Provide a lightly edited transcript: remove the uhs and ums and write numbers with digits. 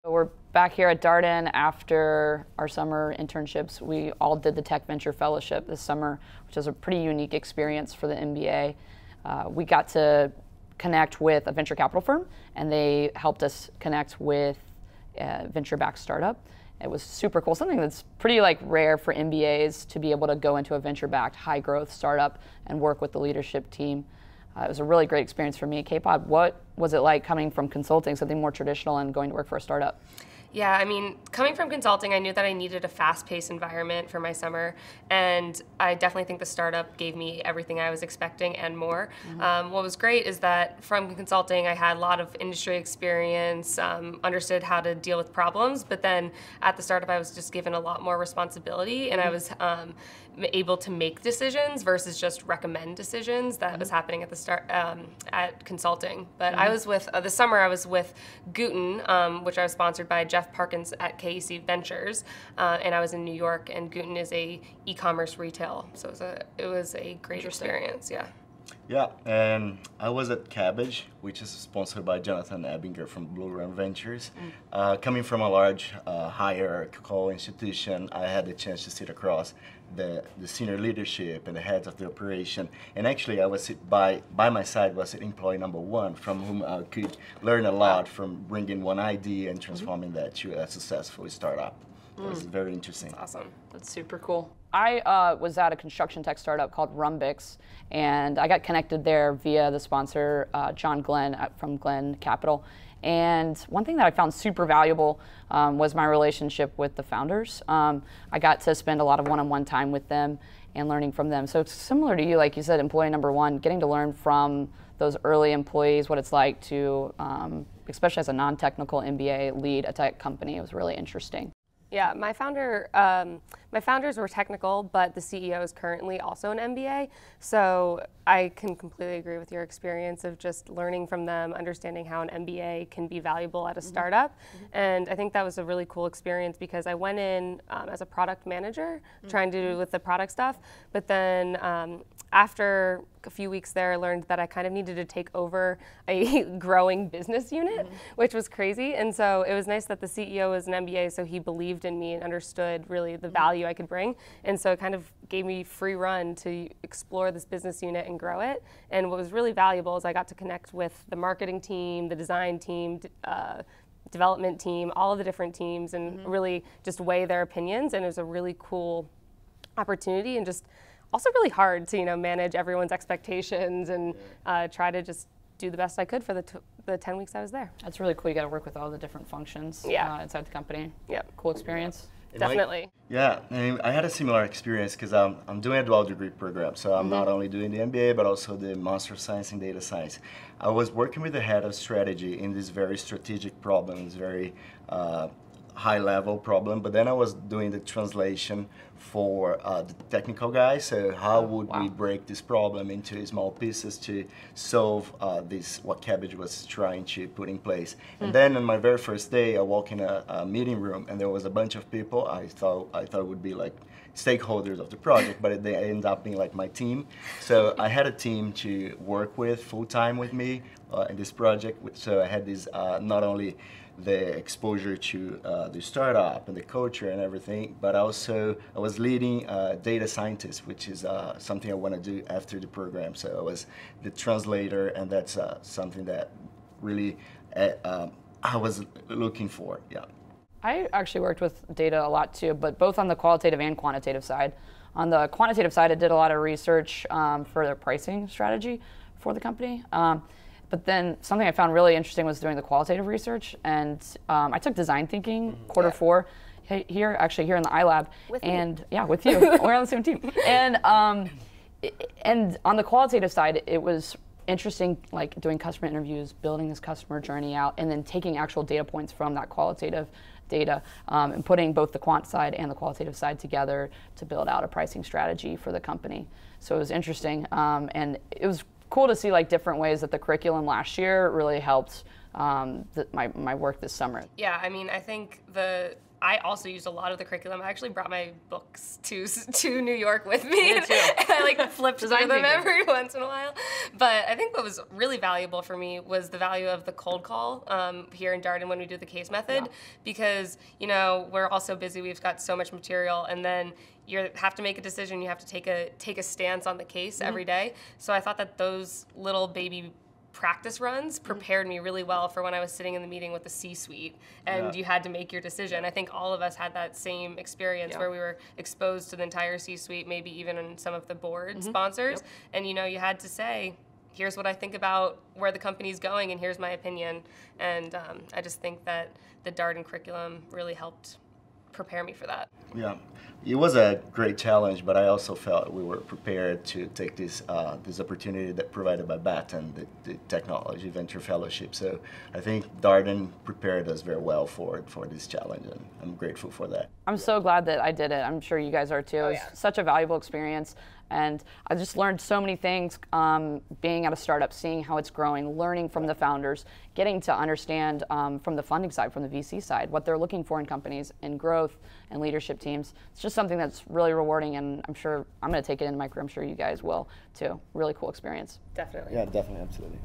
So we're back here at Darden after our summer internships. We all did the Tech Venture Fellowship this summer, which was a pretty unique experience for the MBA. We got to connect with a venture capital firm, and they helped us connect with a venture-backed startup. It was super cool, something that's pretty rare for MBAs to be able to go into a venture-backed, high-growth startup and work with the leadership team. It was a really great experience for me. K-Pod, what was it like coming from consulting, something more traditional, and going to work for a startup? Yeah, I mean, coming from consulting, I knew that I needed a fast-paced environment for my summer, and I definitely think the startup gave me everything I was expecting and more. What was great is that from consulting, I had a lot of industry experience, understood how to deal with problems, but then at the startup, I was just given a lot more responsibility, and I was able to make decisions versus just recommend decisions that was happening at the start at consulting. But I was with, this summer I was with Guten, which I was sponsored by Jeff Parkins at KEC Ventures, and I was in New York, and Guten is a e-commerce retail, so it was a great experience, yeah. Yeah, and I was at Cabbage, which is sponsored by Jonathan Ebinger from Blue Run Ventures. Coming from a large hierarchical institution, I had the chance to sit across the senior leadership and the heads of the operation. And actually, I was by my side was employee number one, from whom I could learn a lot from bringing one idea and transforming that to a successful startup. It was very interesting. That's awesome. That's super cool. I was at a construction tech startup called Rumbix, and I got connected there via the sponsor, John Glenn from Glenn Capital. And one thing that I found super valuable was my relationship with the founders. I got to spend a lot of one-on-one time with them and learning from them. So it's similar to you, like you said, employee number one, getting to learn from those early employees what it's like to, especially as a non-technical MBA, lead a tech company. It was really interesting. Yeah, my founders were technical, but the CEO is currently also an MBA. So I can completely agree with your experience of just learning from them, understanding how an MBA can be valuable at a startup. And I think that was a really cool experience because I went in as a product manager, trying to do with the product stuff. But then after a few weeks there, I learned that I kind of needed to take over a growing business unit, which was crazy. And so it was nice that the CEO was an MBA, so he believed in me and understood really the value I could bring. And so it kind of gave me free run to explore this business unit and grow it. And what was really valuable is I got to connect with the marketing team, the design team, development team, all of the different teams, and really just weigh their opinions. And it was a really cool opportunity, and just also really hard to manage everyone's expectations and try to just do the best I could for the 10 weeks I was there. That's really cool. You got to work with all the different functions inside the company. Yeah, cool experience. Definitely. Yeah, and I had a similar experience because I'm doing a dual degree program. So I'm not only doing the MBA, but also the Master of Science in Data Science. I was working with the head of strategy in this very strategic problem, this very high-level problem, but then I was doing the translation for the technical guys. So how would we break this problem into small pieces to solve what Cabbage was trying to put in place? And then on my very first day, I walk in a meeting room, and there was a bunch of people I thought would be like stakeholders of the project, but they ended up being like my team. So I had a team to work with full-time with me in this project. So I had this not only the exposure to the startup and the culture and everything, but also I was leading data scientists, which is something I want to do after the program. So I was the translator, and that's something that really I was looking for. Yeah. I actually worked with data a lot too, but both on the qualitative and quantitative side. On the quantitative side, I did a lot of research for their pricing strategy for the company. But then something I found really interesting was doing the qualitative research, and I took design thinking quarter four here in the iLab, with you. We're on the same team. And on the qualitative side, it was interesting, like doing customer interviews, building this customer journey out, and then taking actual data points from that qualitative data and putting both the quant side and the qualitative side together to build out a pricing strategy for the company. So it was interesting, and it was cool to see different ways that the curriculum last year really helped my work this summer. Yeah, I mean, I think I also used a lot of the curriculum. I actually brought my books to New York with me. Me too. And I like flipped through them thinking. every once in a while. But I think what was really valuable for me was the value of the cold call here in Darden when we do the case method, because we're all so busy. We've got so much material, and then you have to make a decision. You have to take a stance on the case every day. So I thought that those little baby practice runs prepared me really well for when I was sitting in the meeting with the C-suite and you had to make your decision. I think all of us had that same experience where we were exposed to the entire C-suite, maybe even in some of the board sponsors, and you had to say, here's what I think about where the company's going, and here's my opinion. And I just think that the Darden curriculum really helped prepare me for that. Yeah, it was a great challenge, but I also felt we were prepared to take this opportunity that provided by BAT and the Technology Venture Fellowship. So I think Darden prepared us very well for this challenge, and I'm grateful for that. I'm so glad that I did it. I'm sure you guys are too. It was such a valuable experience, and I just learned so many things being at a startup, seeing how it's growing, learning from the founders, getting to understand from the funding side, from the VC side, what they're looking for in companies, in growth and leadership teams. It's just something that's really rewarding, and I'm sure I'm going to take it into my career. I'm sure you guys will too. Really cool experience. Definitely. Yeah, definitely, absolutely.